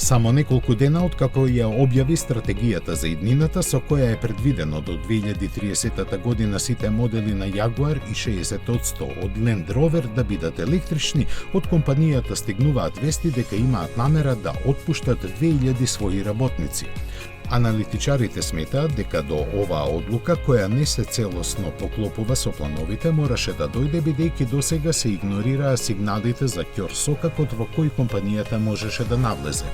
Само неколку дена откако ја објави стратегијата за иднината со која е предвидено до 2030 година сите модели на Jaguar и 60% од Land Rover да бидат електрични, од компанијата стигнуваат вести дека имаат намера да отпуштат 2000 своји работници. Аналитичарите сметаат дека до оваа одлука, која не се целосно поклопува со плановите, мораше да дојде бидејќи досега се игнорираа сигналите за ќорсокакот во кој компанијата можеше да навлезе.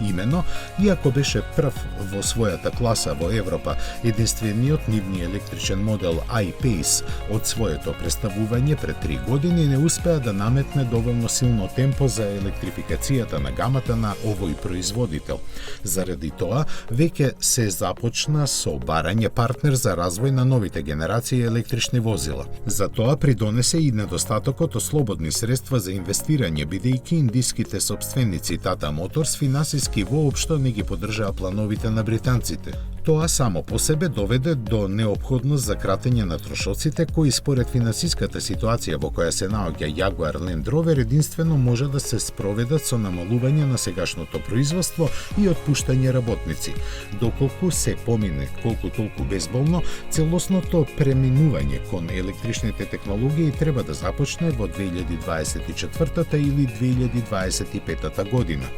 Имено, иако беше прв во својата класа во Европа, единствениот нивни електричен модел I-Pace од своето представување пред 3 години не успеа да наметне доволно силно темпо за електрификацијата на гамата на овој производител. Заради тоа, веќе се започна со барање партнер за развој на новите генерации електрични возила. За тоа придонесе и недостатокот од слободни средства за инвестирање, бидејќи индиските сопственици Tata Motors финансиски воопшто не ги поддржаа плановите на британците. Тоа само по себе доведе до неопходност за кратење на трошоците, кои според финансиската ситуација во која се наоѓа Jaguar Land Rover единствено може да се спроведат со намалување на сегашното производство и отпуштање работници. Доколку се помине колку толку безболно, целосното преминување кон електричните технологии треба да започне во 2024 или 2025 година.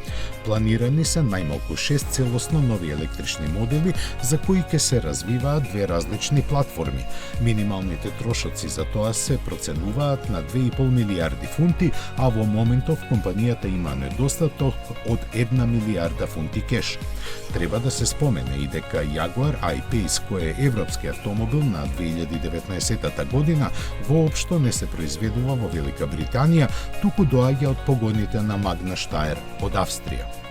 Планирани се најмалку 6 целосно нови електрични модели за кои ќе се развиваат две различни платформи. Минималните трошоци за тоа се проценуваат на 2,5 милиарди фунти, а во моментов компанијата има недостаток од 1 милиарда фунти кеш. Треба да се спомене и дека Jaguar I-Pace, кој е европски автомобил на 2019 година, воопшто не се произведува во Велика Британија, туку доаѓа од погоните на Magna Steyr од Австрија.